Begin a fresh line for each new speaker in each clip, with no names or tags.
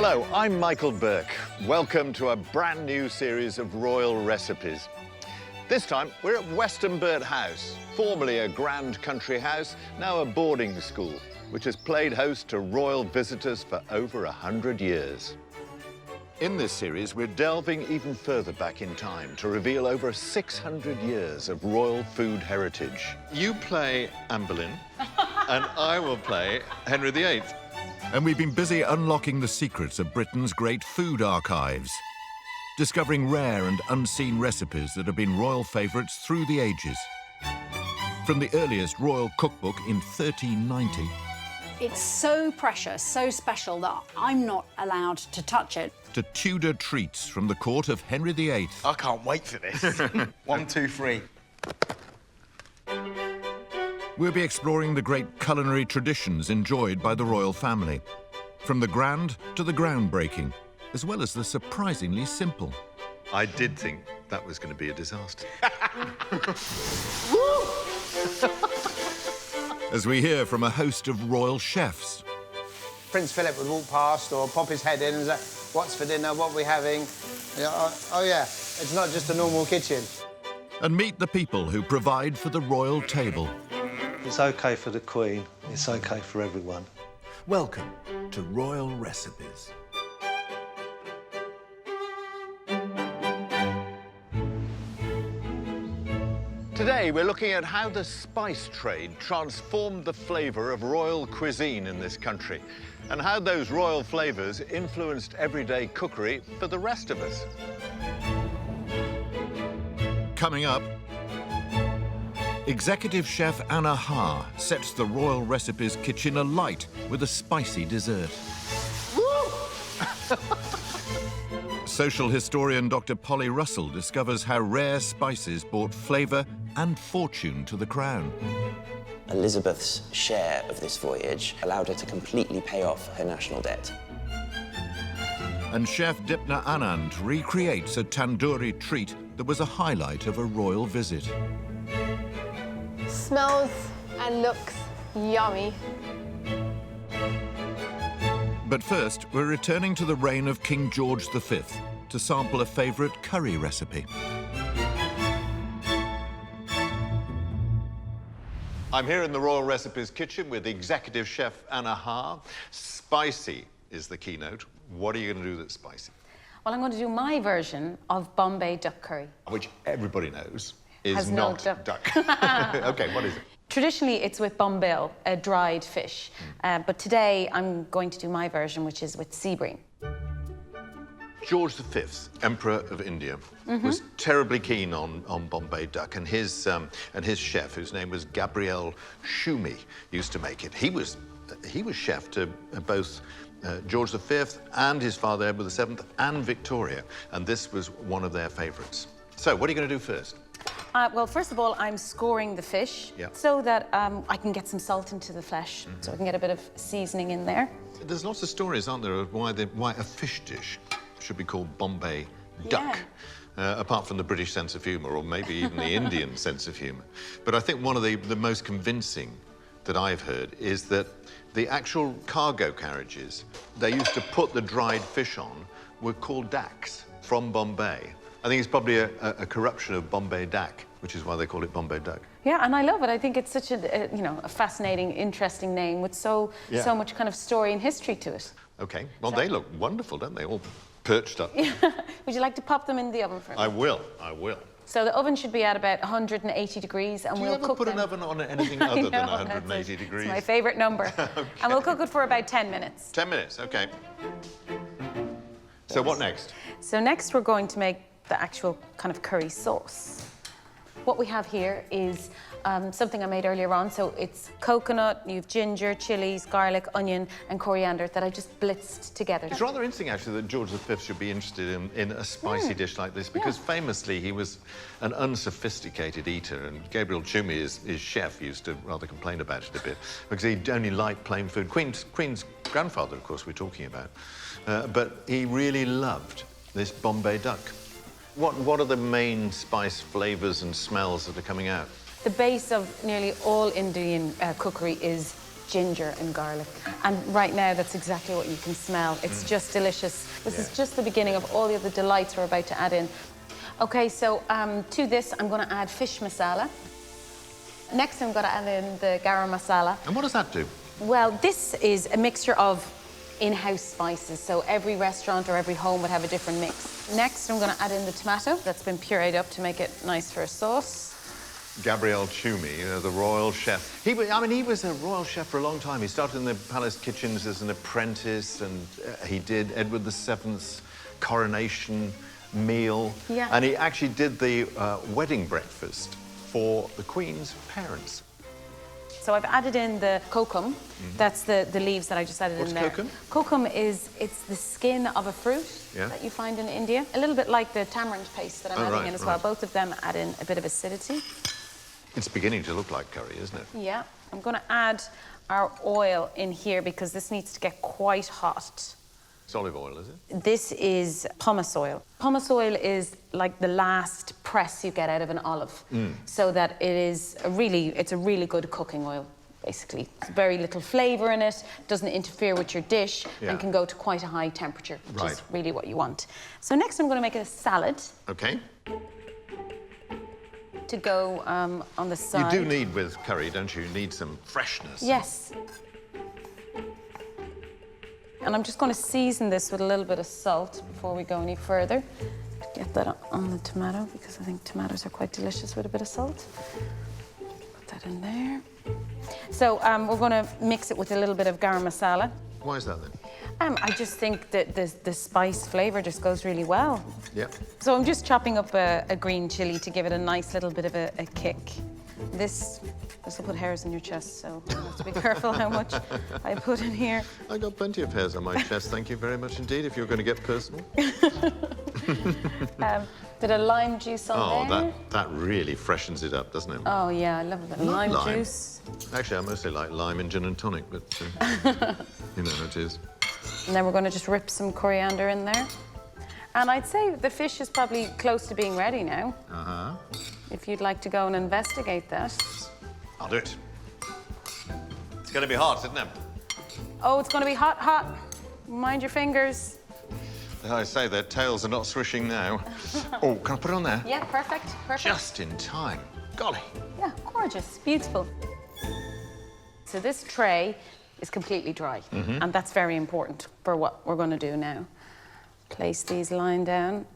Hello, I'm Michael Buerk. Welcome to a brand new series of royal recipes. This time, we're at Westonbirt House, formerly a grand country house, now a boarding school, which has played host to royal visitors for over 100 years. In this series, we're delving even further back in time to reveal over 600 years of royal food heritage. You play Anne Boleyn, and I will play Henry VIII.
And we've been busy unlocking the secrets of Britain's great food archives, discovering rare and unseen recipes that have been royal favourites through the ages. From the earliest royal cookbook in 1390...
It's so precious, so special that I'm not allowed to touch it.
...to Tudor treats from the court of Henry VIII.
I can't wait for this. 1, 2, 3.
We'll be exploring the great culinary traditions enjoyed by the royal family, from the grand to the groundbreaking, as well as the surprisingly simple.
I did think that was going to be a disaster.
As we hear from a host of royal chefs.
Prince Philip would walk past or pop his head in and say, "What's for dinner? What are we having?" Oh yeah, it's not just a normal kitchen.
And meet the people who provide for the royal table.
It's OK for the Queen, it's OK for everyone.
Welcome to Royal Recipes.
Today, we're looking at how the spice trade transformed the flavour of royal cuisine in this country, and how those royal flavours influenced everyday cookery for the rest of us.
Coming up, Executive Chef Anna Haugh sets the Royal Recipes kitchen alight with a spicy dessert. Social historian Dr. Polly Russell discovers how rare spices brought flavour and fortune to the crown.
Elizabeth's share of this voyage allowed her to completely pay off her national debt.
And Chef Dipna Anand recreates a tandoori treat that was a highlight of a royal visit.
Smells and looks yummy.
But first, we're returning to the reign of King George V to sample a favourite curry recipe.
I'm here in the Royal Recipes kitchen with Executive Chef Anna Haugh. Spicy is the keynote. What are you going to do that's spicy?
Well, I'm going to do my version of Bombay duck curry.
Which everybody knows is
Has no
not duck. OK, what is it?
Traditionally, it's with bombil, a dried fish. But today, I'm going to do my version, which is with sea bream.
George V, Emperor of India, was terribly keen on Bombay duck, and his chef, whose name was Gabriel Shumi, used to make it. He was chef to both George V and his father Edward VII and Victoria, and this was one of their favourites. So, what are you going to do first?
Well, first of all, I'm scoring the fish so that I can get some salt into the flesh, so I can get a bit of seasoning in there.
There's lots of stories, aren't there, of why a fish dish should be called Bombay duck, apart from the British sense of humour, or maybe even the Indian sense of humour. But I think one of the most convincing that I've heard is that the actual cargo carriages they used to put the dried fish on were called daks from Bombay. I think it's probably a corruption of Bombay duck, which is why they call it Bombay duck.
Yeah, and I love it. I think it's such a fascinating, interesting name with so much kind of story and history to it.
OK. Well, they look wonderful, don't they? All perched up.
Would you like to pop them in the oven for me?
I will. I will.
So the oven should be at about 180 degrees, and we'll cook them.
Do you ever put an oven on anything other than 180 degrees?
It's my favourite number.
Okay.
And we'll cook it for about 10 minutes.
10 minutes, OK. So what next?
So next we're going to make the actual kind of curry sauce. What we have here is something I made earlier on. So it's coconut, you've ginger, chilies, garlic, onion, and coriander that I just blitzed together.
It's rather interesting, actually, that George V should be interested in a spicy dish like this, because famously he was an unsophisticated eater, and Gabriel Shumi, his chef, used to rather complain about it a bit, because he only liked plain food. Queen's grandfather, of course, we're talking about. But he really loved this Bombay duck. What are the main spice flavours and smells that are coming out?
The base of nearly all Indian cookery is ginger and garlic. And right now, that's exactly what you can smell. It's just delicious. This is just the beginning of all the other delights we're about to add in. Okay, so to this, I'm going to add fish masala. Next, I'm going to add in the garam masala.
And what does that do?
Well, this is a mixture of in-house spices, so every restaurant or every home would have a different mix. Next, I'm going to add in the tomato that's been pureed up to make it nice for a sauce.
Gabriel Toomey, you know, the royal chef. He was a royal chef for a long time. He started in the palace kitchens as an apprentice, and he did Edward VII's coronation meal.
Yeah.
And he actually did the wedding breakfast for the Queen's parents.
So I've added in the kokum. That's the leaves that I just added in there.
What's kokum?
Kokum it's the skin of a fruit that you find in India. A little bit like the tamarind paste that I'm adding in as well. Both of them add in a bit of acidity.
It's beginning to look like curry, isn't it?
Yeah. I'm going to add our oil in here because this needs to get quite hot.
It's olive oil, is it?
This is pumice oil. Pumice oil is like the last press you get out of an olive, so that it's a really good cooking oil, basically. It's very little flavour in it, doesn't interfere with your dish, and can go to quite a high temperature, which is really what you want. So next I'm going to make a salad.
Okay.
To go on the side.
You do need, with curry, don't you? You need some freshness.
Yes. And I'm just going to season this with a little bit of salt before we go any further. Get that on the tomato, because I think tomatoes are quite delicious with a bit of salt. Put that in there. So we're going to mix it with a little bit of garam masala.
Why is that then?
I just think that the spice flavour just goes really well.
Yeah.
So I'm just chopping up a green chilli to give it a nice little bit of a kick. This will put hairs in your chest, so you have to be careful how much I put in here.
I got plenty of hairs on my chest, thank you very much indeed, if you're going to get personal.
Bit of lime juice on there.
That really freshens it up, doesn't it?
Oh, yeah, I love a bit of lime juice.
Actually, I mostly like lime in gin and tonic, but you know how it is.
And then we're going to just rip some coriander in there. And I'd say the fish is probably close to being ready now.
Uh-huh.
If you'd like to go and investigate that.
I'll do it. It's going to be hot, isn't it?
Oh, it's going to be hot, hot. Mind your fingers.
I say, their tails are not swishing now. Oh, can I put it on there?
Yeah, perfect, perfect.
Just in time. Golly.
Yeah, gorgeous, beautiful. So this tray is completely dry, and that's very important for what we're going to do now. Place these lying down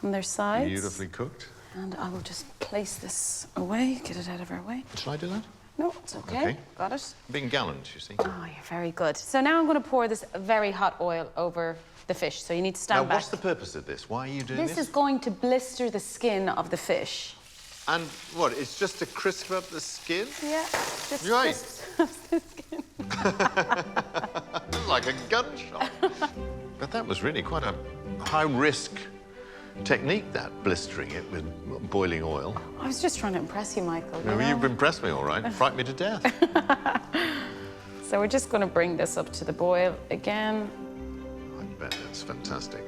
on their sides.
Beautifully cooked.
And I will just place this away, get it out of our way.
Shall I do that?
No, it's okay. Got it.
Being gallant, you see.
Oh, you're very good. So now I'm going to pour this very hot oil over the fish, so you need to stand back.
Now, what's the purpose of this? Why are you doing this?
This is going to blister the skin of the fish.
And what, it's just to crisp up the skin?
Yeah, just
Right.
crisp up the skin.
Like a gunshot. But that was really quite a high-risk technique, that, blistering it with boiling oil.
I was just trying to impress you, Michael.
No, you've impressed me all right. Frightened me to death.
So we're just going to bring this up to the boil again.
I bet that's fantastic.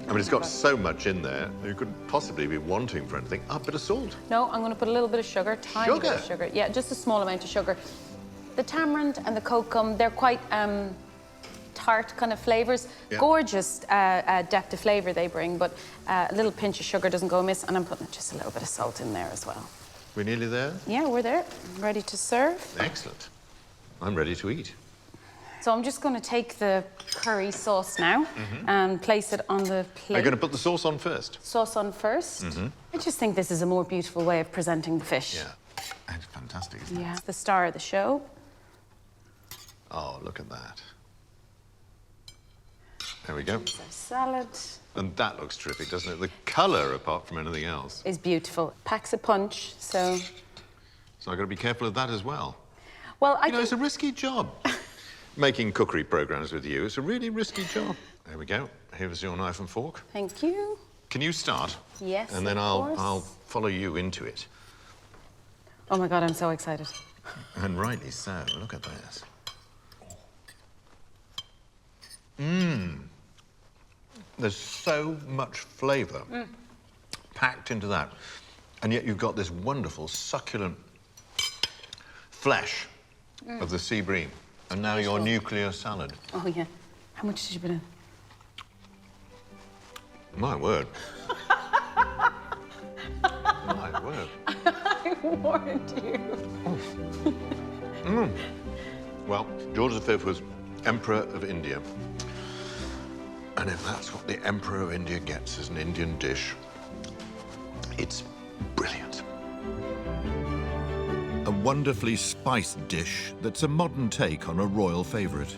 I mean, it's got so much in there, you couldn't possibly be wanting for anything. A bit of salt.
No, I'm going to put a little bit of sugar, tiny bit of sugar. Yeah, just a small amount of sugar. The tamarind and the kokum, they're quite tart kind of flavours.
Yeah.
Gorgeous depth of flavour they bring, but a little pinch of sugar doesn't go amiss, and I'm putting just a little bit of salt in there as well.
We're nearly there?
Yeah, we're there. Ready to serve.
Excellent. I'm ready to eat.
So I'm just going to take the curry sauce now and place it on the plate.
Are you going to put the sauce on first?
Sauce on first. I just think this is a more beautiful way of presenting the fish.
Yeah. It's fantastic, isn't it?
Yeah. It's the star of the show.
Oh, look at that. There we go.
Here's our salad.
And that looks terrific, doesn't it? The colour, apart from anything else.
Is beautiful. Packs a punch, so...
So I've got to be careful of that as well.
Well,
You know, it's a risky job. Making cookery programmes with you, it's a really risky job. There we go. Here's your knife and fork.
Thank you.
Can you start?
Yes,
And then
of
I'll
course.
follow you into it.
Oh, my God, I'm so excited.
And rightly so. Look at this. Mmm. There's so much flavour packed into that. And yet you've got this wonderful, succulent flesh of the sea bream. And now your nuclear salad.
Oh, yeah. How much did you put in?
My word. My word.
I warned you.
Well, George V was Emperor of India. And if that's what the Emperor of India gets as an Indian dish, it's brilliant.
A wonderfully spiced dish that's a modern take on a royal favourite.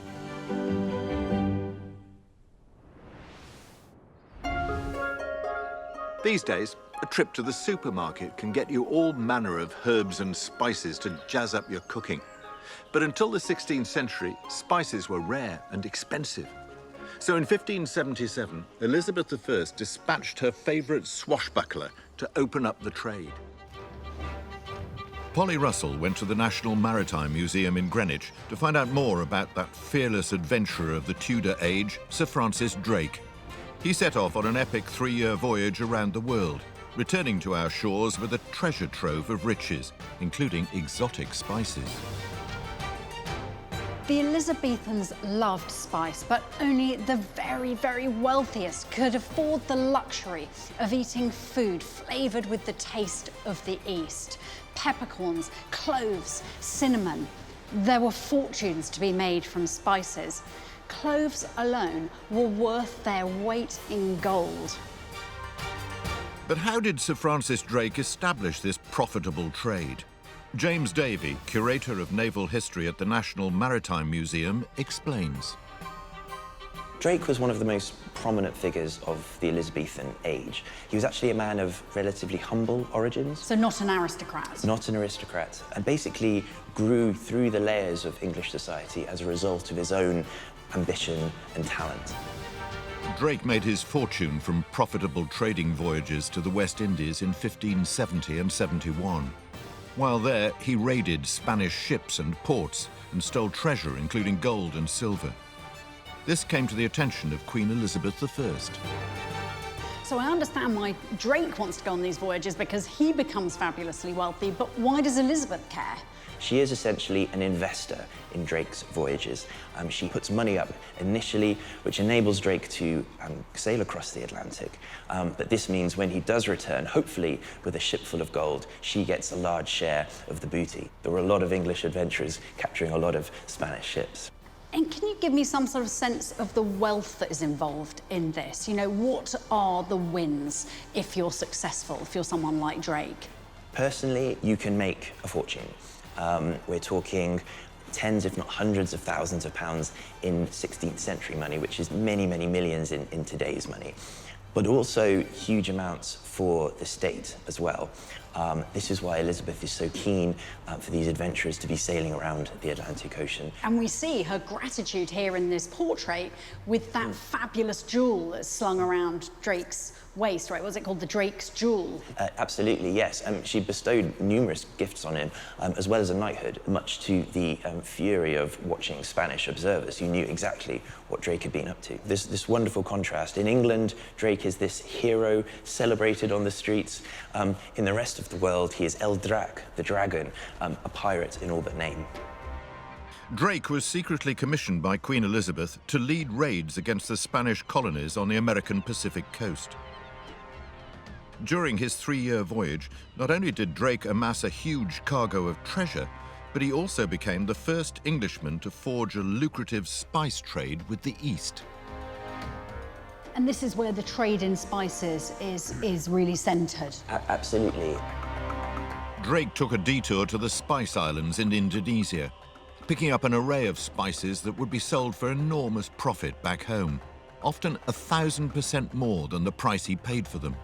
These days, a trip to the supermarket can get you all manner of herbs and spices to jazz up your cooking. But until the 16th century, spices were rare and expensive. So in 1577, Elizabeth I dispatched her favourite swashbuckler to open up the trade. Polly Russell went to the National Maritime Museum in Greenwich to find out more about that fearless adventurer of the Tudor age, Sir Francis Drake. He set off on an epic 3-year voyage around the world, returning to our shores with a treasure trove of riches, including exotic spices.
The Elizabethans loved spice, but only the very, very wealthiest could afford the luxury of eating food flavoured with the taste of the East. Peppercorns, cloves, cinnamon. There were fortunes to be made from spices. Cloves alone were worth their weight in gold.
But how did Sir Francis Drake establish this profitable trade? James Davey, Curator of Naval History at the National Maritime Museum, explains.
Drake was one of the most prominent figures of the Elizabethan age. He was actually a man of relatively humble origins.
So not an aristocrat?
Not an aristocrat, and basically grew through the layers of English society as a result of his own ambition and talent.
Drake made his fortune from profitable trading voyages to the West Indies in 1570 and 71. While there, he raided Spanish ships and ports and stole treasure, including gold and silver. This came to the attention of Queen Elizabeth I.
So I understand why Drake wants to go on these voyages, because he becomes fabulously wealthy, but why does Elizabeth care?
She is essentially an investor in Drake's voyages. She puts money up initially, which enables Drake to sail across the Atlantic. But this means when he does return, hopefully with a ship full of gold, she gets a large share of the booty. There were a lot of English adventurers capturing a lot of Spanish ships.
And can you give me some sort of sense of the wealth that is involved in this? You know, what are the wins if you're successful, if you're someone like Drake?
Personally, you can make a fortune. We're talking tens, if not hundreds of thousands of pounds in 16th century money, which is many, many millions in today's money. But also huge amounts for the state as well. This is why Elizabeth is so keen for these adventurers to be sailing around the Atlantic Ocean.
And we see her gratitude here in this portrait with that fabulous jewel that's slung around Drake's waist, right? What's it called? The Drake's jewel?
Absolutely, yes. She bestowed numerous gifts on him, as well as a knighthood, much to the fury of watching Spanish observers who knew exactly what Drake had been up to. This wonderful contrast. In England, Drake is this hero celebrated on the streets. In the rest of the world, he is El Drac, the dragon, a pirate in all but name.
Drake was secretly commissioned by Queen Elizabeth to lead raids against the Spanish colonies on the American Pacific coast. During his 3-year voyage, not only did Drake amass a huge cargo of treasure, but he also became the first Englishman to forge a lucrative spice trade with the East.
And this is where the trade in spices is really centred.
Absolutely.
Drake took a detour to the Spice Islands in Indonesia, picking up an array of spices that would be sold for enormous profit back home, often 1,000% more than the price he paid for them.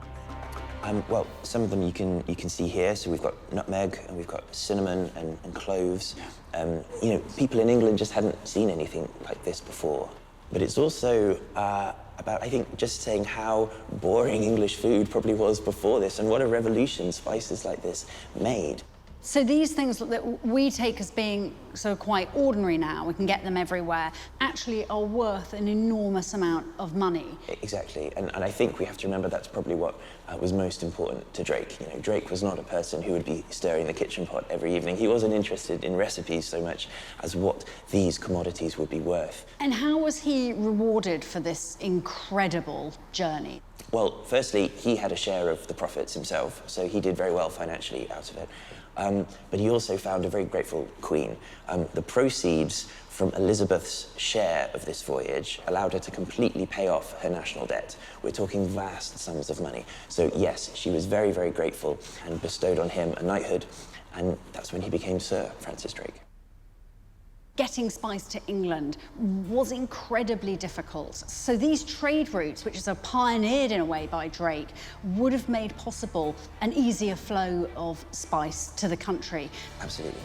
Well, some of them you can see here. So we've got nutmeg and we've got cinnamon and cloves. You know, people in England just hadn't seen anything like this before. But it's also about, I think, just saying how boring English food probably was before this and what a revolution spices like this made.
So these things that we take as being so quite ordinary now, we can get them everywhere, actually are worth an enormous amount of money.
Exactly, and I think we have to remember that's probably what was most important to Drake. You know, Drake was not a person who would be stirring the kitchen pot every evening. He wasn't interested in recipes so much as what these commodities would be worth.
And how was he rewarded for this incredible journey?
Well, firstly, he had a share of the profits himself, so he did very well financially out of it. But he also found a very grateful queen. The proceeds from Elizabeth's share of this voyage allowed her to completely pay off her national debt. We're talking vast sums of money. So yes, she was very, very grateful and bestowed on him a knighthood, and that's when he became Sir Francis Drake.
Getting spice to England was incredibly difficult. So these trade routes, which are pioneered in a way by Drake, would have made possible an easier flow of spice to the country.
Absolutely.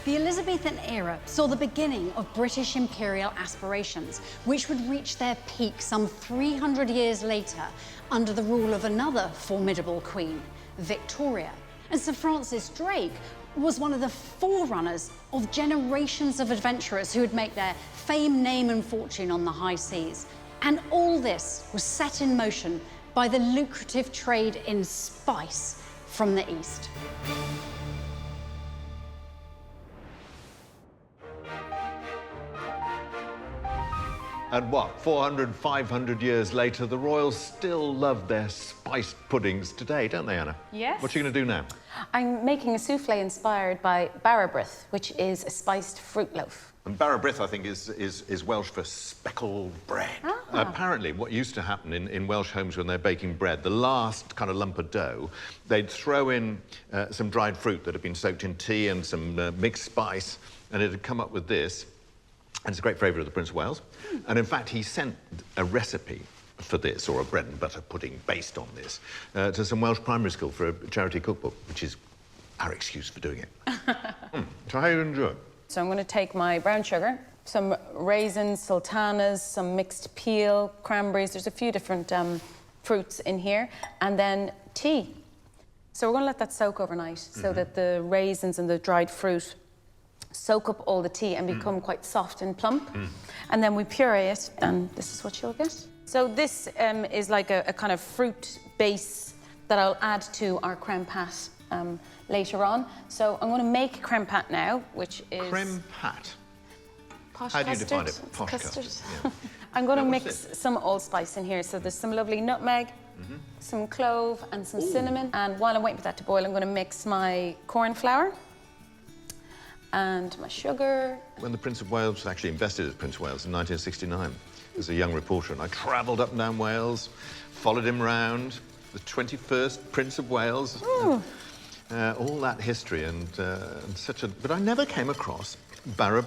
The Elizabethan era saw the beginning of British imperial aspirations, which would reach their peak some 300 years later under the rule of another formidable queen, Victoria. And Sir Francis Drake was one of the forerunners of generations of adventurers who would make their fame, name and fortune on the high seas. And all this was set in motion by the lucrative trade in spice from the East.
And what, 400, 500 years later, the royals still love their spiced puddings today, don't they, Anna?
Yes.
What are you going to do now?
I'm making a souffle inspired by BARA, which is a spiced fruit loaf.
And BARA, I think, is Welsh for speckled bread.
Ah.
Apparently, what used to happen in Welsh homes when they're baking bread, the last kind of lump of dough, they'd throw in some dried fruit that had been soaked in tea and some mixed spice, and it had come up with this. And it's a great favourite of the Prince of Wales. And in fact, he sent a recipe for this, or a bread and butter pudding based on this, to some Welsh primary school for a charity cookbook, which is our excuse for doing it. So how are you going to do it?
So I'm going to take my brown sugar, some raisins, sultanas, some mixed peel, cranberries. There's a few different fruits in here. And then tea. So we're going to let that soak overnight so that the raisins and the dried fruit soak up all the tea and become quite soft and plump. And then we puree it, and this is what you'll get. So this is like a kind of fruit base that I'll add to our creme pat later on. So I'm going to make creme pat now, which is...
Creme pat?
Posh
How do you
custard.
define it?
It's
Posh
custard.
custard, yeah.
I'm going to
Now, what's
mix
this?
some allspice in here. So there's some lovely nutmeg, some clove and some cinnamon. And while I'm waiting for that to boil, I'm going to mix my corn flour and my sugar.
When the Prince of Wales actually invested as Prince of Wales in 1969, as a young reporter, and I travelled up and down Wales, followed him round, the 21st Prince of Wales, all that history and such a... But I never came across BARA.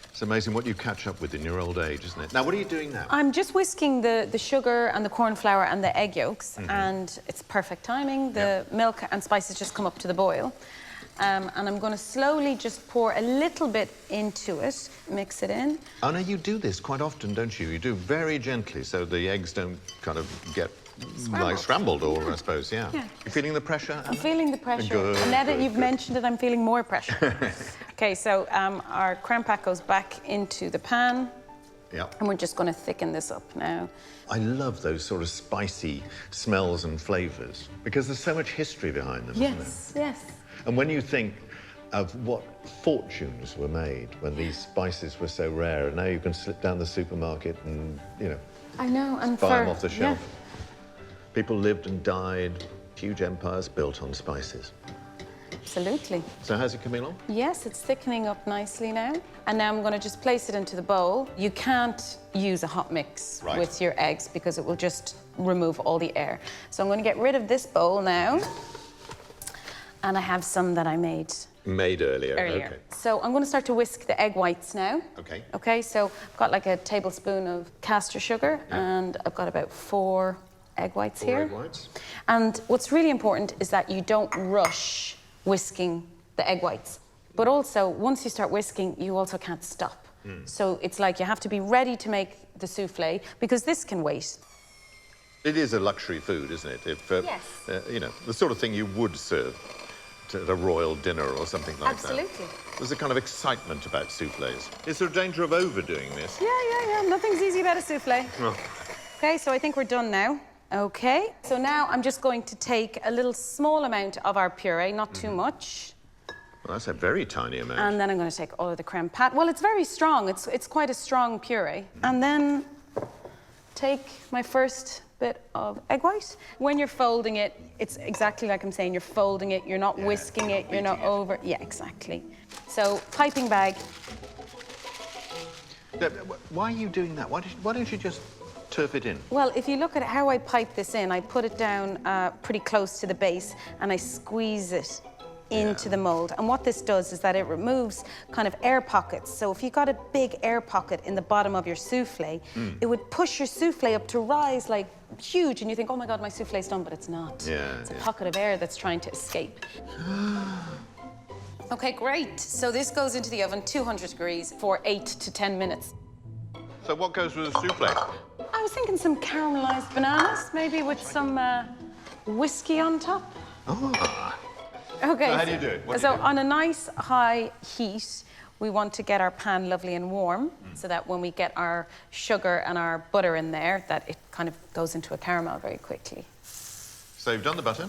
It's amazing what you catch up with in your old age, isn't it? Now, what are you doing now?
I'm just whisking the sugar and the corn flour and the egg yolks, and it's perfect timing. The milk and spices just come up to the boil. And I'm going to slowly just pour a little bit into it, mix it in.
Oh, no, you do this quite often, don't you? You do very gently so the eggs don't kind of get like scrambled, or I suppose, yeah. You feeling the pressure, Anna?
I'm feeling the pressure.
Good,
And now that
good,
you've
good.
mentioned it, I'm feeling more pressure. OK, so our creme pat goes back into the pan.
Yeah.
And we're just going to thicken this up now.
I love those sort of spicy smells and flavours because there's so much history behind them, isn't there?
Yes.
And when you think of what fortunes were made when these spices were so rare, and now you can slip down the supermarket and, you know,
I know, and
buy them off the shelf. People lived and died, huge empires built on spices.
Absolutely.
So how's it coming along?
Yes, it's thickening up nicely now. And now I'm going to just place it into the bowl. You can't use a hot mix with your eggs because it will just remove all the air. So I'm going to get rid of this bowl now. And I have some that I made
earlier. Okay.
So I'm going to start to whisk the egg whites now.
Okay.
Okay, so I've got like a tablespoon of caster sugar, and I've got about 4 egg whites here.
4 egg whites.
And what's really important is that you don't rush whisking the egg whites. But also, once you start whisking, you also can't stop. So it's like you have to be ready to make the souffle, because this can wait.
It is a luxury food, isn't it? If,
Yes.
you know, the sort of thing you would serve at a royal dinner or something like
Absolutely.
that. There's a kind of excitement about soufflés. Is there a danger of overdoing this?
Yeah. Nothing's easy about a souffle.
Well,
Okay, so I think we're done now. Okay, so now I'm just going to take a little small amount of our puree, not too much.
well, that's a very tiny amount.
And then I'm going to take all of the creme pat. Well, it's very strong. It's quite a strong puree. And then take my first bit of egg white. When you're folding it, it's exactly like I'm saying. You're folding it. You're not whisking it. You're not over. Yeah, exactly. So piping bag.
Why are you doing that? Why don't you just turf it in?
Well, if you look at how I pipe this in, I put it down pretty close to the base and I squeeze it into the mold. And what this does is that it removes kind of air pockets. So if you got a big air pocket in the bottom of your souffle, it would push your souffle up to rise like huge, and you think, oh my God, my souffle's done, but it's not. It's a pocket of air that's trying to escape. Okay, great. So this goes into the oven, 200 degrees, for 8 to 10 minutes.
So what goes with a souffle?
I was thinking some caramelized bananas, maybe with some whiskey on top.
Oh.
Okay.
So how do you do it? What do you do?
On a nice high heat, we want to get our pan lovely and warm so that when we get our sugar and our butter in there, that it kind of goes into a caramel very quickly.
So you've done the butter?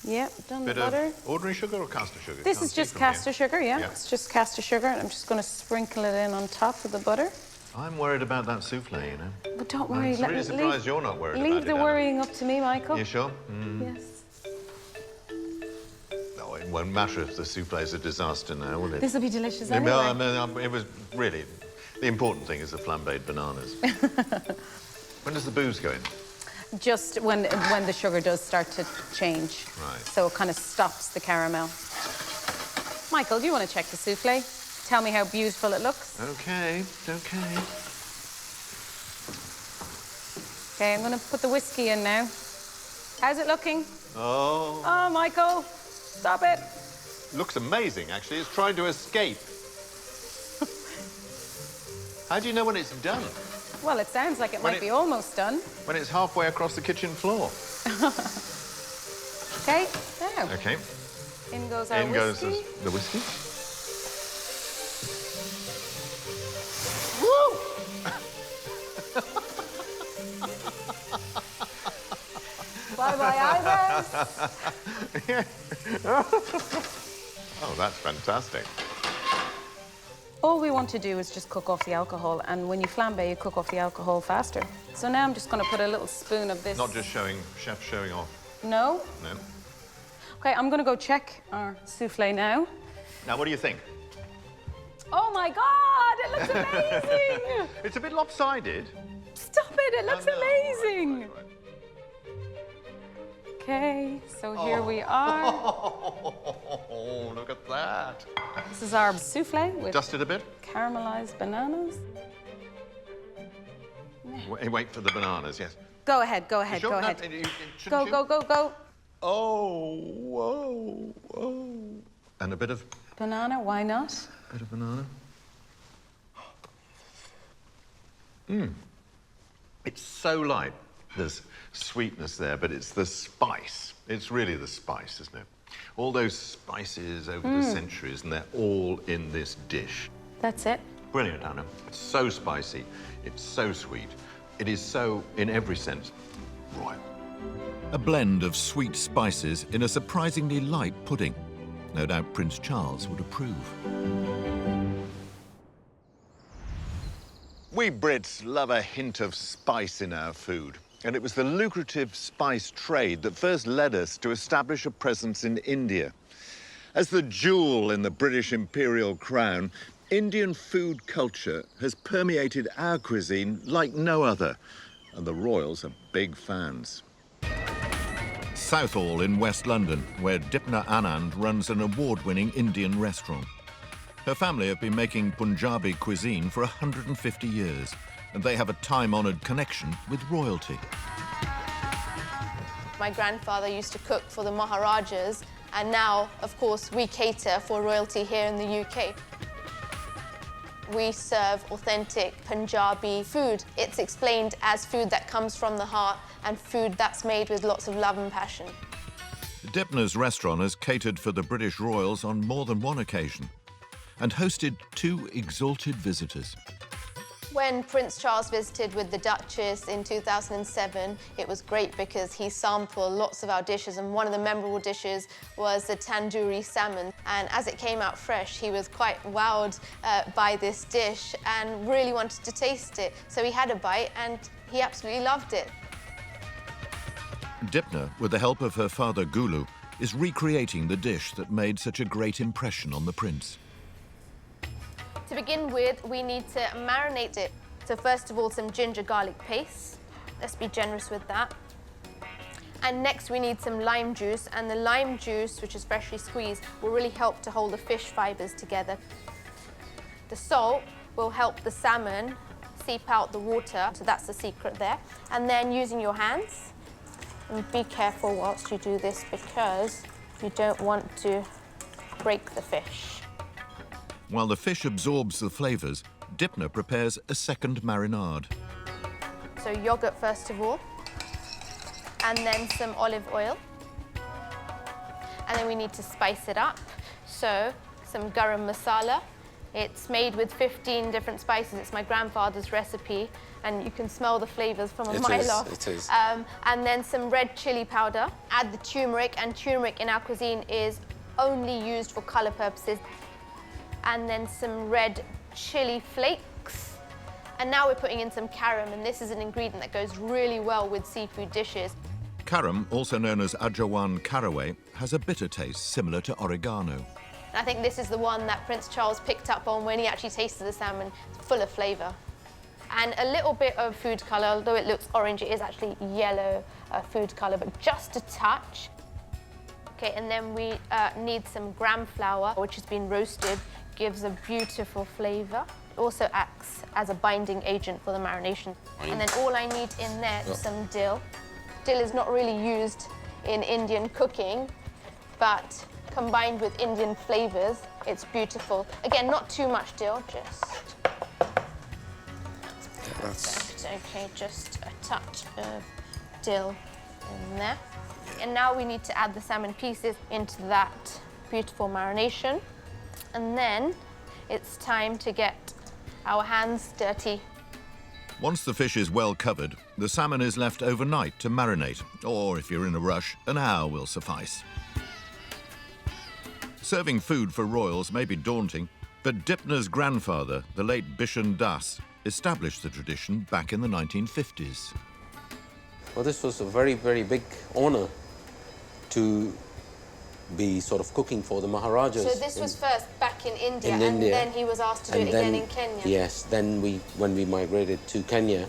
Yeah, done the
Bit
butter.
of ordinary sugar or caster sugar?
This
Can't
is
see
just
from
caster
here.
sugar, yeah. It's just caster sugar, and I'm just going to sprinkle it in on top of the butter.
I'm worried about that souffle, you know.
But don't worry.
I'm really surprised you're not worried about it.
Leave the
Anna.
worrying up to me, Michael.
You sure?
Yes.
No, it won't matter if the souffle is a disaster now, will it?
This will be delicious
Yeah,
anyway.
well, I mean, it was really... The important thing is the flambéed bananas. When does the booze go in?
Just when the sugar does start to change.
Right.
So it kind of stops the caramel. Michael, do you want to check the souffle? Tell me how beautiful it looks.
Okay.
Okay, I'm going to put the whiskey in now. How's it looking?
Oh.
Oh, Michael, stop it.
Looks amazing, actually. It's trying to escape. How do you know when it's done?
Well, it sounds like it might be almost done.
When it's halfway across the kitchen floor.
Okay, now.
Okay.
In goes our
In goes
whiskey.
the whiskey.
Bye-bye, eyebrows.
Oh, that's fantastic.
All we want to do is just cook off the alcohol, and when you flambe, you cook off the alcohol faster. So now I'm just going to put a little spoon of this.
Not just chef showing off.
No?
No.
Okay, I'm going to go check our souffle now.
Now, what do you think?
Oh my God, it looks amazing!
It's a bit lopsided.
Stop it looks amazing!
Right.
Okay, so here we are.
Oh, look at that.
This is our souffle with
Dust it a bit.
caramelized bananas.
Wait for the bananas, yes.
Go ahead, go ahead,
Sure?
go
No,
ahead.
shouldn't you?
Go.
Oh, whoa. And a bit of
Banana, why not?
banana. It's so light. There's sweetness there, but it's the spice. It's really the spice, isn't it? All those spices over the centuries, and they're all in this dish.
That's it.
Brilliant, Anna. It's so spicy. It's so sweet. It is so, in every sense, royal.
A blend of sweet spices in a surprisingly light pudding. No doubt Prince Charles would approve.
We Brits love a hint of spice in our food. And it was the lucrative spice trade that first led us to establish a presence in India. As the jewel in the British imperial crown, Indian food culture has permeated our cuisine like no other. And the royals are big fans.
Southall in West London, where Dipna Anand runs an award-winning Indian restaurant. Her family have been making Punjabi cuisine for 150 years, and they have a time-honoured connection with royalty.
My grandfather used to cook for the Maharajas, and now, of course, we cater for royalty here in the UK. We serve authentic Punjabi food. It's explained as food that comes from the heart and food that's made with lots of love and passion.
Dipner's restaurant has catered for the British royals on more than one occasion and hosted 2 exalted visitors.
When Prince Charles visited with the Duchess in 2007, it was great because he sampled lots of our dishes, and one of the memorable dishes was the tandoori salmon. And as it came out fresh, he was quite wowed by this dish and really wanted to taste it. So he had a bite and he absolutely loved it.
Dipner, with the help of her father Gulu, is recreating the dish that made such a great impression on the prince.
To begin with, we need to marinate it. So first of all, some ginger garlic paste. Let's be generous with that. And next we need some lime juice, and the lime juice, which is freshly squeezed, will really help to hold the fish fibres together. The salt will help the salmon seep out the water, so that's the secret there. And then using your hands, and be careful whilst you do this because you don't want to break the fish.
While the fish absorbs the flavours, Dipner prepares a second marinade.
So yogurt first of all, and then some olive oil. And then we need to spice it up. So some garam masala. It's made with 15 different spices. It's my grandfather's recipe, and you can smell the flavours from a mile off.
It is.
And then some red chilli powder. Add the turmeric, and turmeric in our cuisine is only used for colour purposes. And then some red chili flakes. And now we're putting in some karam, and this is an ingredient that goes really well with seafood dishes.
Karam, also known as Ajawan caraway, has a bitter taste similar to oregano.
And I think this is the one that Prince Charles picked up on when he actually tasted the salmon. It's full of flavour. And a little bit of food colour, although it looks orange, it is actually yellow food colour, but just a touch. Okay, and then we need some gram flour, which has been roasted. Gives a beautiful flavour. It also acts as a binding agent for the marination. And then all I need in there is some dill. Dill is not really used in Indian cooking, but combined with Indian flavours, it's beautiful. Again, not too much dill, just... That's okay, just a touch of dill in there. And now we need to add the salmon pieces into that beautiful marination. And then it's time to get our hands dirty.
Once the fish is well covered, the salmon is left overnight to marinate, or if you're in a rush, an hour will suffice. Serving food for royals may be daunting, but Dipner's grandfather, the late Bishan Das, established the tradition back in the 1950s.
Well, this was a very, very big honour to be sort of cooking for the Maharajas.
So this was first back in India, and
India.
then he was asked to do it again in Kenya.
Yes, then when we migrated to Kenya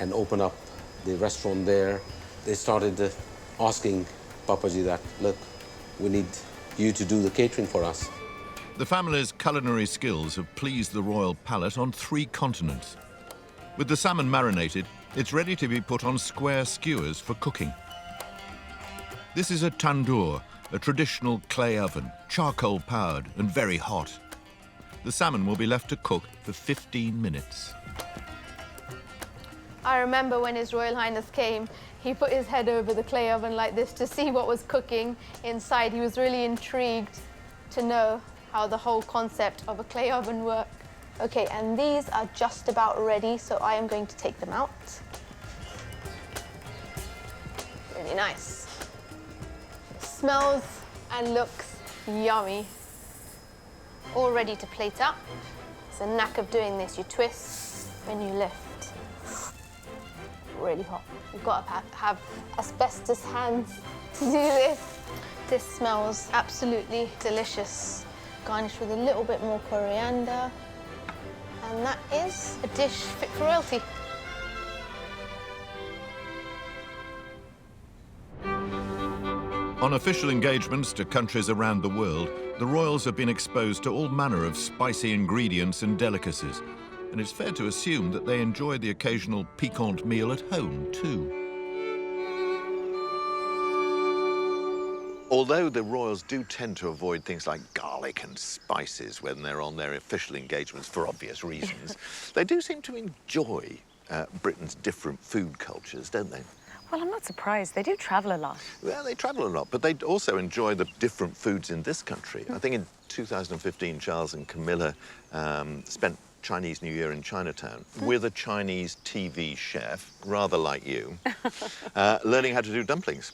and opened up the restaurant there, they started asking Papaji that, look, we need you to do the catering for us.
The family's culinary skills have pleased the royal palate on 3 continents. With the salmon marinated, it's ready to be put on square skewers for cooking. This is a tandoor, a traditional clay oven, charcoal-powered and very hot. The salmon will be left to cook for 15 minutes.
I remember when His Royal Highness came, he put his head over the clay oven like this to see what was cooking inside. He was really intrigued to know how the whole concept of a clay oven worked. Okay, and these are just about ready, so I am going to take them out. Really nice. Smells and looks yummy. All ready to plate up. It's a knack of doing this. You twist when you lift. Really hot. You've got to have asbestos hands to do this. This smells absolutely delicious. Garnished with a little bit more coriander. And that is a dish fit for royalty.
On official engagements to countries around the world, the royals have been exposed to all manner of spicy ingredients and delicacies, and it's fair to assume that they enjoy the occasional piquant meal at home, too.
Although the royals do tend to avoid things like garlic and spices when they're on their official engagements for obvious reasons, they do seem to enjoy Britain's different food cultures, don't they?
Well, I'm not surprised. They do travel a lot.
Well, they travel a lot, but they also enjoy the different foods in this country. I think in 2015, Charles and Camilla spent Chinese New Year in Chinatown with a Chinese TV chef, rather like you, learning how to do dumplings.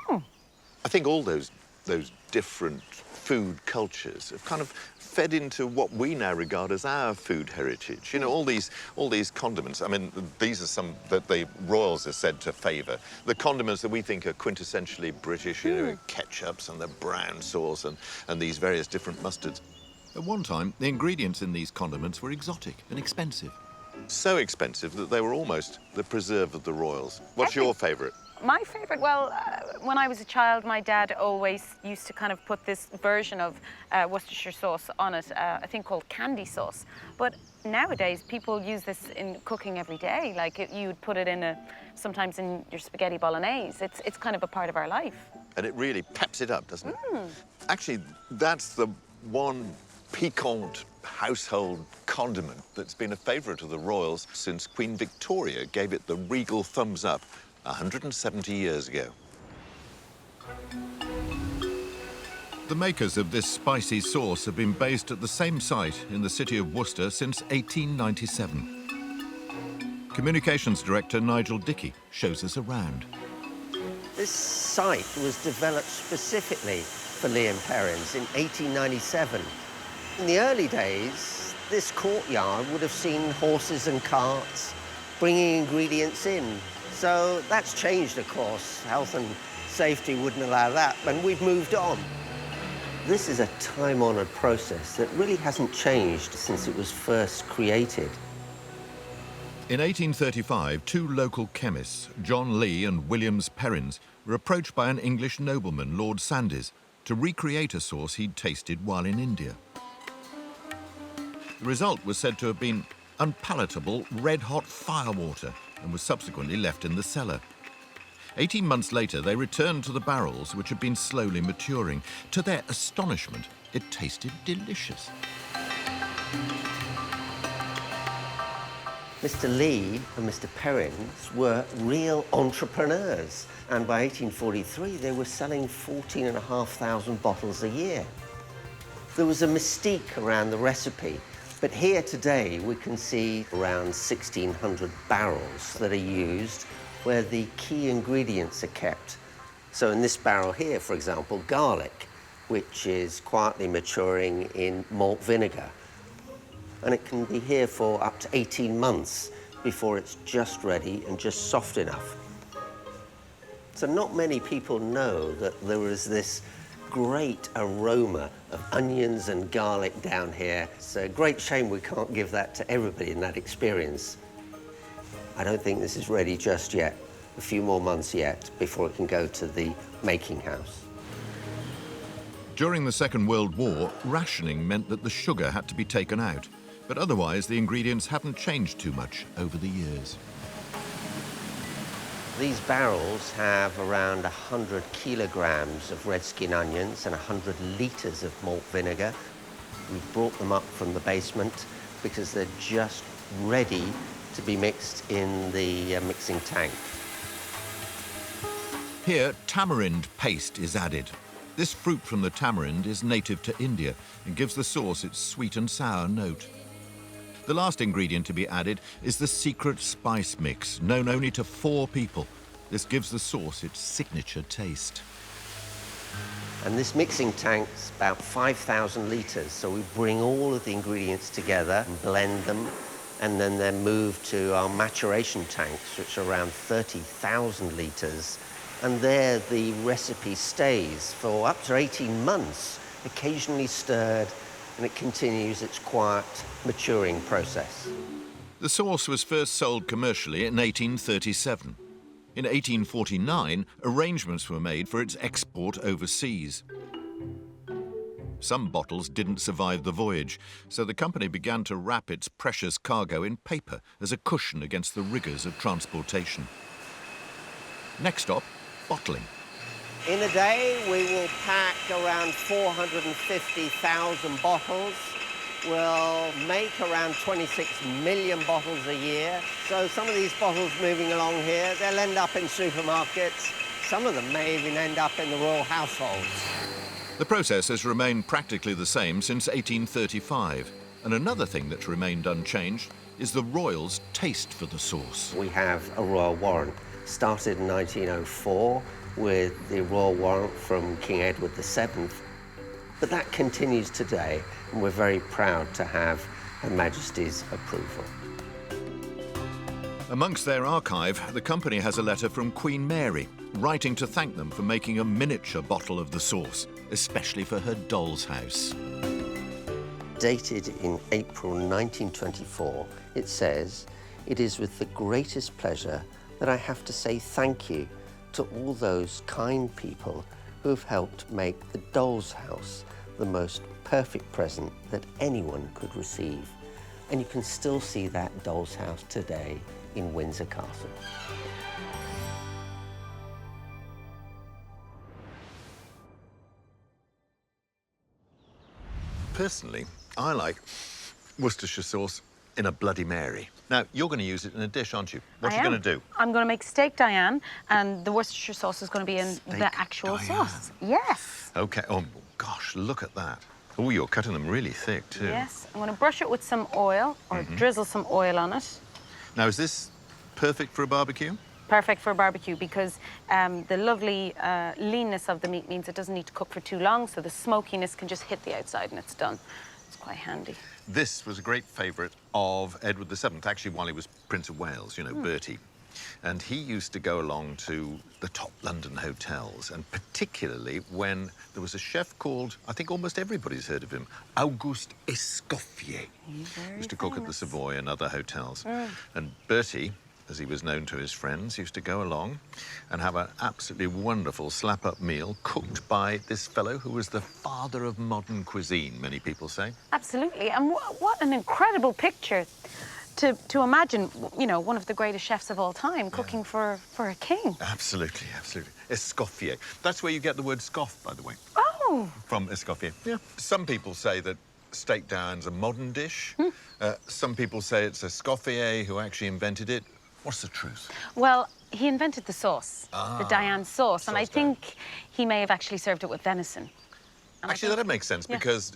Oh.
I think all those different food cultures have kind of fed into what we now regard as our food heritage. You know, all these condiments. I mean, these are some that the royals are said to favour. The condiments that we think are quintessentially British, you know, ketchups and the brown sauce and these various different mustards.
At one time, the ingredients in these condiments were exotic and expensive.
So expensive that they were almost the preserve of the royals. What's your favourite?
My favourite, well, when I was a child, my dad always used to kind of put this version of Worcestershire sauce on it, I think called candy sauce. But nowadays, people use this in cooking every day. Like, you would put it in sometimes in your spaghetti bolognese. It's kind of a part of our life.
And it really peps it up, doesn't it? Actually, that's the one piquant household condiment that's been a favourite of the royals since Queen Victoria gave it the regal thumbs up 170 years ago.
The makers of this spicy sauce have been based at the same site in the city of Worcester since 1897. Communications Director Nigel Dickey shows us around.
This site was developed specifically for Lea & Perrins in 1897. In the early days, this courtyard would have seen horses and carts bringing ingredients in. So that's changed, of course. Health and safety wouldn't allow that, and we've moved on. This is a time-honoured process that really hasn't changed since it was first created.
In 1835, two local chemists, John Lee and Williams Perrins, were approached by an English nobleman, Lord Sandys, to recreate a sauce he'd tasted while in India. The result was said to have been unpalatable, red-hot firewater, and was subsequently left in the cellar. 18 months later, they returned to the barrels, which had been slowly maturing. To their astonishment, it tasted delicious.
Mr. Lee and Mr. Perrins were real entrepreneurs, and by 1843, they were selling 14,500 bottles a year. There was a mystique around the recipe. But here today, we can see around 1,600 barrels that are used where the key ingredients are kept. So in this barrel here, for example, garlic, which is quietly maturing in malt vinegar. And it can be here for up to 18 months before it's just ready and just soft enough. So not many people know that there is this great aroma of onions and garlic down here. It's a great shame we can't give that to everybody in that experience. I don't think this is ready just yet. A few more months yet before it can go to the making house.
During the Second World War, rationing meant that the sugar had to be taken out, but otherwise the ingredients haven't changed too much over the years.
These barrels have around 100 kilograms of red skin onions and 100 litres of malt vinegar. We've brought them up from the basement because they're just ready to be mixed in the mixing tank.
Here, tamarind paste is added. This fruit from the tamarind is native to India and gives the sauce its sweet and sour note. The last ingredient to be added is the secret spice mix, known only to 4 people. This gives the sauce its signature taste.
And this mixing tank's about 5,000 litres, so we bring all of the ingredients together and blend them, and then they're moved to our maturation tanks, which are around 30,000 litres, and there the recipe stays for up to 18 months, occasionally stirred, and it continues its quiet maturing process.
The sauce was first sold commercially in 1837. In 1849, arrangements were made for its export overseas. Some bottles didn't survive the voyage, so the company began to wrap its precious cargo in paper as a cushion against the rigours of transportation. Next stop, bottling.
In a day, we will pack around 450,000 bottles. will make around 26 million bottles a year. So some of these bottles moving along here, they'll end up in supermarkets. Some of them may even end up in the royal households.
The process has remained practically the same since 1835. And another thing that's remained unchanged is the royals' taste for the sauce.
We have a royal warrant, started in 1904 with the royal warrant from King Edward VII. But that continues today, and we're very proud to have Her Majesty's approval.
Amongst their archive, the company has a letter from Queen Mary, writing to thank them for making a miniature bottle of the sauce, especially for her doll's house.
Dated in April 1924, it says, "It is with the greatest pleasure that I have to say thank you to all those kind people who have helped make the doll's house the most perfect present that anyone could receive." And you can still see that doll's house today in Windsor Castle.
Personally, I like Worcestershire sauce in a Bloody Mary. Now, you're going to use it in a dish, aren't you? What are you going to do?
I'm going to make steak Diane, and the Worcestershire sauce is going to be in the actual sauce. Yes.
OK. Oh, gosh, look at that. Oh, you're cutting them really thick, too.
Yes. I'm going to brush it with some oil, or drizzle some oil on it.
Now, is this perfect for a barbecue?
Perfect for a barbecue because the lovely leanness of the meat means it doesn't need to cook for too long, so the smokiness can just hit the outside and it's done. It's quite handy.
This was a great favourite of Edward VII, actually, while he was Prince of Wales, you know, Bertie. And he used to go along to the top London hotels, and particularly when there was a chef called, I think almost everybody's heard of him, Auguste Escoffier. He used to cook at the Savoy and other hotels. And Bertie, as he was known to his friends, used to go along and have an absolutely wonderful slap-up meal cooked by this fellow who was the father of modern cuisine, many people say.
Absolutely, and what an incredible picture to imagine, you know, one of the greatest chefs of all time cooking for a king.
Absolutely, absolutely. Escoffier. That's where you get the word scoff, by the way.
Oh!
From Escoffier. Yeah. Some people say that steak Diane's a modern dish. Some people say it's Escoffier who actually invented it. What's the truth? Well,
He invented the sauce, the Diane sauce, and I think he may have actually served it with venison. And
actually, that makes sense, because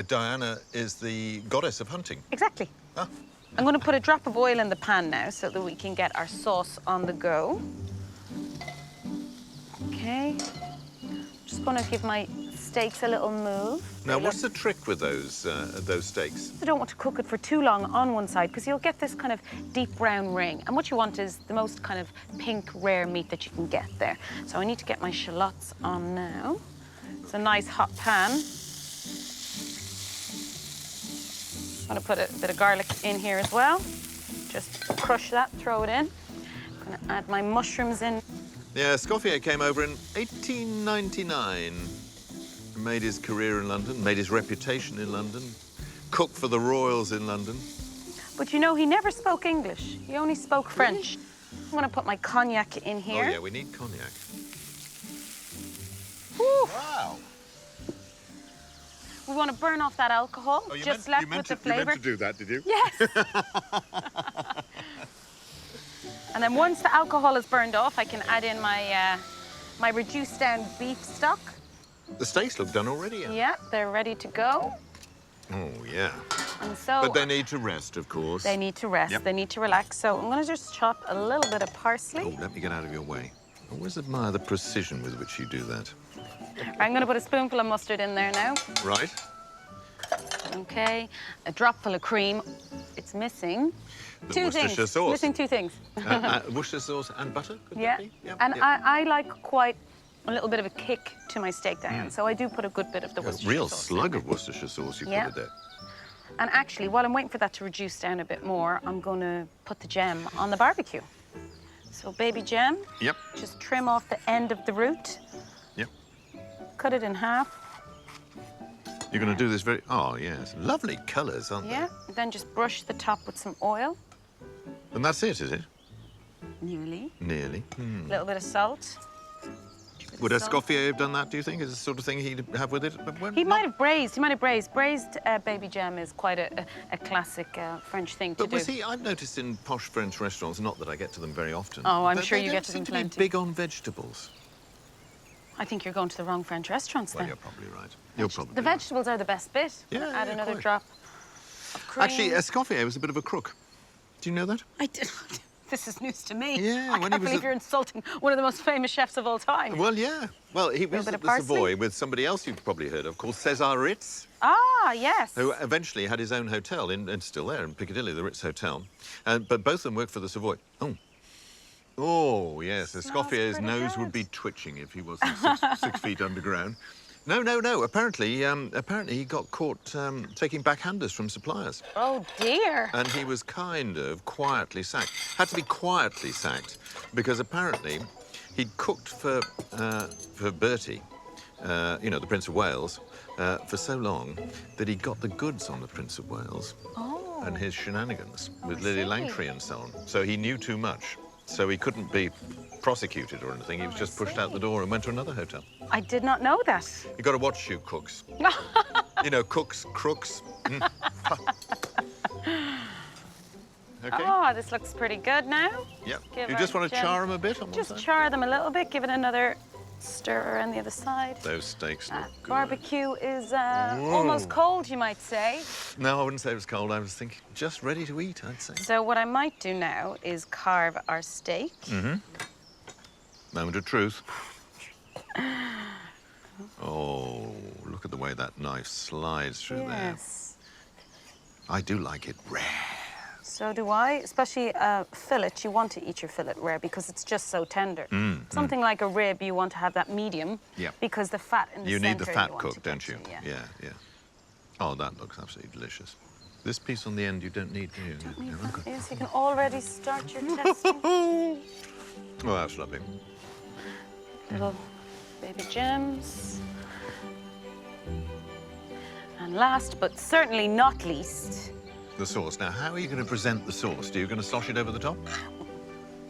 Diana is the goddess of hunting.
Exactly.
Ah.
I'm going to put a drop of oil in the pan now so that we can get our sauce on the go. OK. Just going to give my steaks a little move.
Now, what's the trick with those steaks?
You don't want to cook it for too long on one side, because you'll get this kind of deep brown ring. And what you want is the most kind of pink, rare meat that you can get there. So I need to get my shallots on now. It's a nice hot pan. I'm going to put a bit of garlic in here as well. Just crush that, throw it in. I'm going to add my mushrooms in.
Yeah, Escoffier came over in 1899. Made his career in London, made his reputation in London, cooked for the royals in London.
But you know, he never spoke English. He only spoke French. I'm going to put my cognac in here.
Oh, yeah, we need cognac.
Woo.
Wow.
We want to burn off that alcohol, just left with the flavour.
You meant to do that, did you?
Yes. And then once the alcohol is burned off, I can add in my, my reduced down beef stock.
The steaks look done already, yeah?
Yeah, they're ready to go.
Oh, yeah.
And so...
But they need to rest, of course.
They need to rest. Yep. They need to relax. So I'm going to just chop a little bit of parsley.
Oh, let me get out of your way. I always admire the precision with which you do that.
I'm going to put a spoonful of mustard in there now.
Right.
OK. A drop full of cream. It's missing two things.
Sauce.
Missing two things.
Worcestershire sauce and butter? Could
yeah.
that be? Yep.
And
yep.
I like quite a little bit of a kick to my steak, Diane. So I do put a good bit of the Worcestershire
real
sauce
slug of Worcestershire sauce you put in there.
And actually, while I'm waiting for that to reduce down a bit more, I'm going to put the gem on the barbecue. So baby gem.
Yep.
Just trim off the end of the root.
Yep.
Cut it in half.
You're going to do this very... Oh, yes. Lovely colours, aren't they?
Yeah. Then just brush the top with some oil.
And that's it, is it?
Nearly.
Nearly.
A little bit of salt.
Would Escoffier have done that, do you think? Is the sort of thing he'd have with it? But
He might have braised. He might have braised. Braised baby gem is quite a classic French thing to do.
But was he? I've noticed in posh French restaurants, not that I get to them very often.
Oh, I'm sure you get to
them
them plenty.
They seem to be big on vegetables.
I think you're going to the wrong French restaurants then.
Well, you're probably right. You're probably
The vegetables are the best bit.
Yeah,
Add another
quite.
drop of cream.
Actually, Escoffier was a bit of a crook. Do you know that?
I did. This is news to me.
Yeah,
I can't believe you're insulting one of the most famous chefs of all time.
Well, yeah. Well, he was
bit
at
of
the
parsley.
Savoy with somebody else you've probably heard of called César Ritz,
Ah, yes.
who eventually had his own hotel and still there in Piccadilly, the Ritz Hotel. But both of them worked for the Savoy. Oh, yes. Escoffier's nose would be twitching if he wasn't 6 feet underground. No. Apparently he got caught taking backhanders from suppliers.
Oh, dear.
And he was kind of quietly sacked. Had to be quietly sacked because apparently he'd cooked for Bertie, you know, the Prince of Wales, for so long that he got the goods on the Prince of Wales and his shenanigans with Lily Langtry and so on. So he knew too much. So he couldn't be prosecuted or anything. He was just pushed out the door and went to another hotel.
I did not know that.
You got to watch you cooks. You know, cooks, crooks. Okay.
Oh, this looks pretty good now.
Yep.
Give
You just
our
want to
gem-
char them a bit on one
Just
side?
char them a little bit, give it another stir on the other side.
Those steaks look good.
Barbecue is almost cold, you might say.
No, I wouldn't say it was cold. I was thinking just ready to eat, I'd say.
So what I might do now is carve our steak.
Mm-hmm. Moment of truth. Oh, look at the way that knife slides through there.
Yes.
I do like it rare.
So do I, especially fillet. You want to eat your fillet rare because it's just so tender. Something like a rib, you want to have that medium.
Yeah.
Because the fat in the
You need the
centre
fat
want to
cooked, don't you?
get to,
Yeah, yeah. Oh, that looks absolutely delicious. This piece on the end you don't need, do you?
Don't need
Yeah,
that.
okay.
Yes, you can already start your testing.
Oh, that's lovely.
Little baby gems. And last, but certainly not least,
The sauce. Now, how are you going to present the sauce? Are you going to slosh it over the top?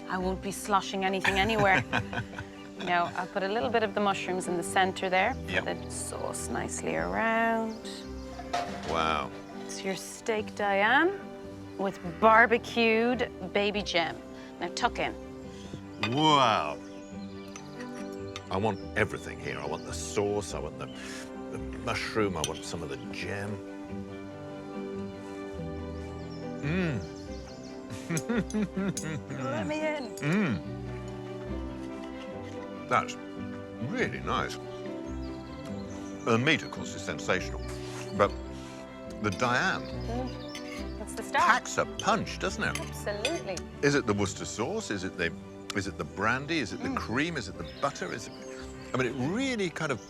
I won't be sloshing anything anywhere. No, I'll put a little bit of the mushrooms in the center there.
Yep.
Put the sauce nicely around.
Wow.
It's your steak Diane with barbecued baby gem. Now tuck in.
Wow. I want everything here. I want the sauce, I want the mushroom, I want some of the jam. Mmm.
Let me in.
Mmm. That's really nice. The meat, of course, is sensational. But the Diane
That's the start.
packs a punch, doesn't it?
Absolutely.
Is it the Worcester sauce? Is it the brandy? Is it the cream? Is it the butter? Is it? I mean, it really kind of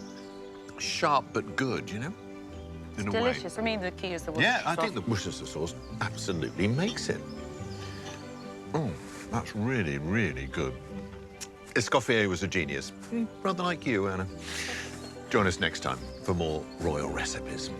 sharp but good, you know, in a way.
Delicious. For me, the key is the Worcester
Yeah, I
sauce.
think the Worcester sauce absolutely makes it. Oh, that's really, really good. Escoffier was a genius, rather like you, Anna. Join us next time for more royal recipes.